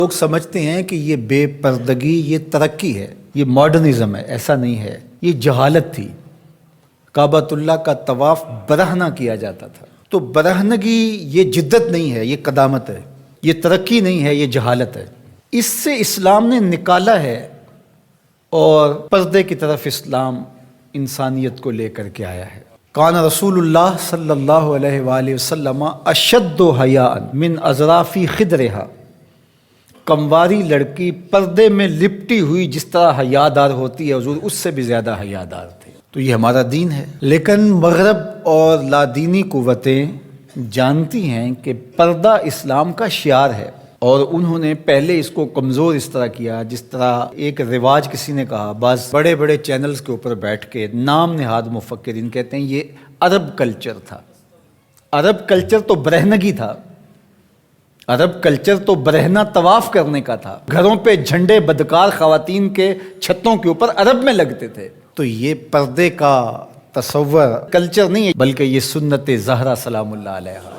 لوگ سمجھتے ہیں کہ یہ بے پردگی یہ ترقی ہے، یہ ماڈرنزم ہے. ایسا نہیں ہے، یہ جہالت تھی. کعبۃ اللہ کا طواف برہنہ کیا جاتا تھا. تو برہنگی یہ جدت نہیں ہے، یہ قدامت ہے. یہ ترقی نہیں ہے، یہ جہالت ہے. اس سے اسلام نے نکالا ہے اور پردے کی طرف اسلام انسانیت کو لے کر کے آیا ہے. کان رسول اللہ صلی اللہ علیہ وآلہ وسلم اشد حیاء من اظراف خدرہا. کمواری لڑکی پردے میں لپٹی ہوئی جس طرح حیادار ہوتی ہے، حضور اس سے بھی زیادہ حیادار تھے. تو یہ ہمارا دین ہے. لیکن مغرب اور لادینی قوتیں جانتی ہیں کہ پردہ اسلام کا شعار ہے، اور انہوں نے پہلے اس کو کمزور اس طرح کیا جس طرح ایک رواج کسی نے کہا. بعض بڑے بڑے چینلز کے اوپر بیٹھ کے نام نہاد مفکرین کہتے ہیں یہ عرب کلچر تھا. عرب کلچر تو برہنگی تھا. عرب کلچر تو برہنہ طواف کرنے کا تھا. گھروں پہ جھنڈے بدکار خواتین کے چھتوں کے اوپر عرب میں لگتے تھے. تو یہ پردے کا تصور کلچر نہیں ہے، بلکہ یہ سنت زہرا سلام اللہ علیہا.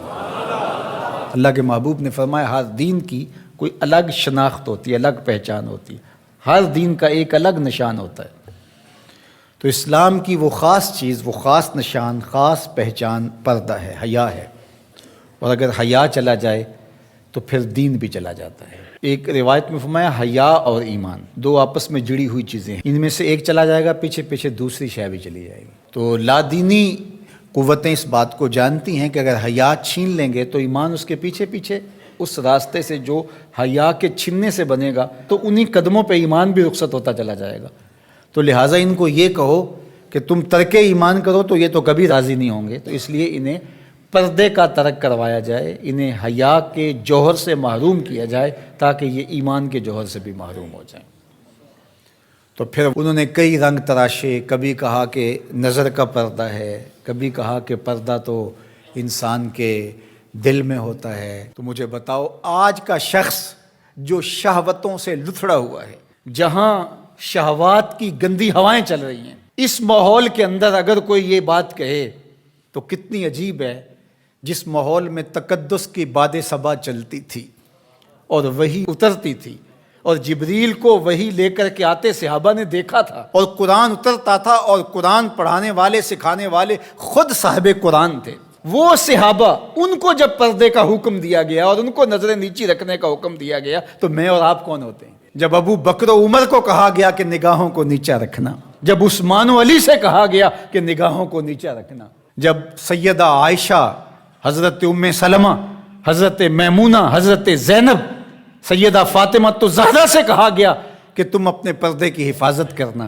اللہ کے محبوب نے فرمایا ہر دین کی کوئی الگ شناخت ہوتی ہے، الگ پہچان ہوتی ہے. ہر دین کا ایک الگ نشان ہوتا ہے. تو اسلام کی وہ خاص چیز، وہ خاص نشان، خاص پہچان پردہ ہے، حیا ہے. اور اگر حیا چلا جائے تو پھر دین بھی چلا جاتا ہے. ایک روایت میں فرمایا حیا اور ایمان دو آپس میں جڑی ہوئی چیزیں ہیں، ان میں سے ایک چلا جائے گا پیچھے پیچھے دوسری شے بھی چلی جائے گی. تو لادینی قوتیں اس بات کو جانتی ہیں کہ اگر حیا چھین لیں گے تو ایمان اس کے پیچھے پیچھے اس راستے سے جو حیا کے چھننے سے بنے گا تو انہی قدموں پہ ایمان بھی رخصت ہوتا چلا جائے گا. تو لہٰذا ان کو یہ کہو کہ تم ترک ایمان کرو تو یہ تو کبھی راضی نہیں ہوں گے. تو اس لیے انہیں پردے کا ترک کروایا جائے، انہیں حیا کے جوہر سے محروم کیا جائے تاکہ یہ ایمان کے جوہر سے بھی محروم ہو جائیں. تو پھر انہوں نے کئی رنگ تراشے. کبھی کہا کہ نظر کا پردہ ہے، کبھی کہا کہ پردہ تو انسان کے دل میں ہوتا ہے. تو مجھے بتاؤ آج کا شخص جو شہوتوں سے لتھڑا ہوا ہے، جہاں شہوات کی گندی ہوائیں چل رہی ہیں، اس ماحول کے اندر اگر کوئی یہ بات کہے تو کتنی عجیب ہے. جس ماحول میں تقدس کی باد صبا چلتی تھی اور وحی اترتی تھی اور جبریل کو وحی لے کر کے آتے صحابہ نے دیکھا تھا، اور قرآن اترتا تھا اور قرآن پڑھانے والے سکھانے والے خود صاحب قرآن تھے، وہ صحابہ ان کو جب پردے کا حکم دیا گیا اور ان کو نظریں نیچی رکھنے کا حکم دیا گیا تو میں اور آپ کون ہوتے ہیں؟ جب ابو بکر و عمر کو کہا گیا کہ نگاہوں کو نیچا رکھنا، جب عثمان و علی سے کہا گیا کہ نگاہوں کو نیچا رکھنا، جب سیدہ عائشہ، حضرت ام سلمہ، حضرت میمونہ، حضرت زینب، سیدہ فاطمہ تو زہرا سے کہا گیا کہ تم اپنے پردے کی حفاظت کرنا.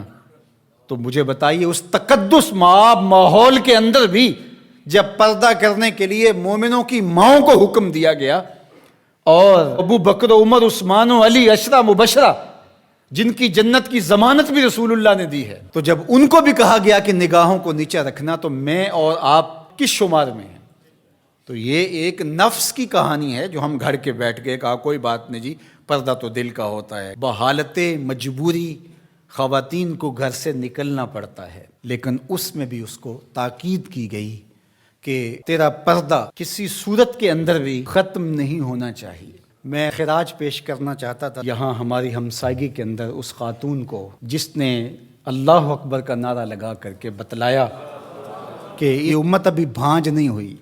تو مجھے بتائیے اس تقدس مآب ماحول کے اندر بھی جب پردہ کرنے کے لیے مومنوں کی ماؤں کو حکم دیا گیا، اور ابو بکر و عمر، عثمان و علی عشرہ مبشرہ جن کی جنت کی ضمانت بھی رسول اللہ نے دی ہے، تو جب ان کو بھی کہا گیا کہ نگاہوں کو نیچا رکھنا تو میں اور آپ کس شمار میں ہیں؟ تو یہ ایک نفس کی کہانی ہے جو ہم گھڑ کے بیٹھ گئے، کہا کوئی بات نہیں جی پردہ تو دل کا ہوتا ہے. بحالت مجبوری خواتین کو گھر سے نکلنا پڑتا ہے، لیکن اس میں بھی اس کو تاکید کی گئی کہ تیرا پردہ کسی صورت کے اندر بھی ختم نہیں ہونا چاہیے. میں خراج پیش کرنا چاہتا تھا یہاں ہماری ہمسائیگی کے اندر اس خاتون کو جس نے اللہ اکبر کا نعرہ لگا کر کے بتلایا کہ یہ امت ابھی بھانج نہیں ہوئی.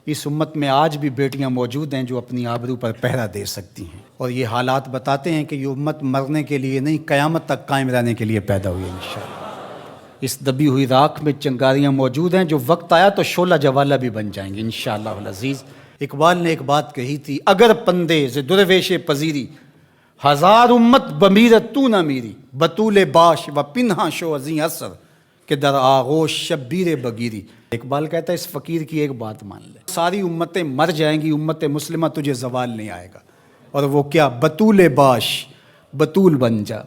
اس امت میں آج بھی بیٹیاں موجود ہیں جو اپنی آبرو پر پہرا دے سکتی ہیں، اور یہ حالات بتاتے ہیں کہ یہ امت مرنے کے لیے نہیں قیامت تک قائم رہنے کے لیے پیدا ہوئی ہے انشاءاللہ. اس دبی ہوئی راکھ میں چنگاریاں موجود ہیں جو وقت آیا تو شعلہ جوالہ بھی بن جائیں گے انشاءاللہ العزیز. اقبال نے ایک بات کہی تھی، اگر پندے ز درویش پذیری ہزار امت بمیرت تو نہ میری، بطول باش و پنہاں شو ازیں اثر کہ در آغوش شبیر بگیری. اقبال کہتا ہے اس فقیر کی ایک بات مان لے، ساری امتیں مر جائیں گی، امت مسلمہ تجھے زوال نہیں آئے گا. اور وہ کیا؟ بطول باش، بطول بن جا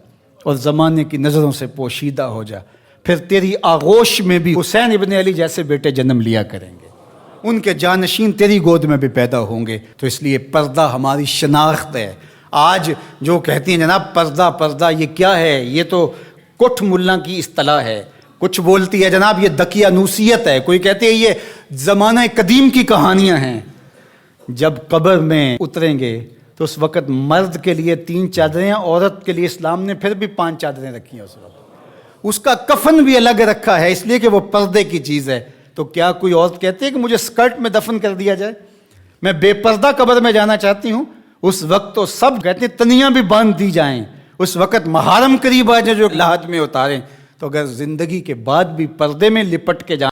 اور زمانے کی نظروں سے پوشیدہ ہو جا، پھر تیری آغوش میں بھی حسین ابن علی جیسے بیٹے جنم لیا کریں گے، ان کے جانشین تیری گود میں بھی پیدا ہوں گے. تو اس لیے پردہ ہماری شناخت ہے. آج جو کہتی ہیں جناب پردہ پردہ، یہ کیا ہے؟ یہ تو کٹھ ملا کی اصطلاح ہے. کچھ بولتی ہے جناب یہ دقیانوسیت ہے، کوئی کہتی ہے یہ زمانہ قدیم کی کہانیاں ہیں. جب قبر میں اتریں گے تو اس وقت مرد کے لیے 3 چادریں، عورت کے لیے اسلام نے پھر بھی 5 چادریں رکھی ہیں اس وقت. اس کا کفن بھی الگ رکھا ہے اس لیے کہ وہ پردے کی چیز ہے. تو کیا کوئی عورت کہتی ہے کہ مجھے اسکرٹ میں دفن کر دیا جائے، میں بے پردہ قبر میں جانا چاہتی ہوں؟ اس وقت تو سب کہتے ہیں تنیاں بھی باندھ دی جائیں، اس وقت محارم قریب آ جائیں جو لحاظ میں اتاریں. تو اگر زندگی کے بعد بھی پردے میں لپٹ کے جانا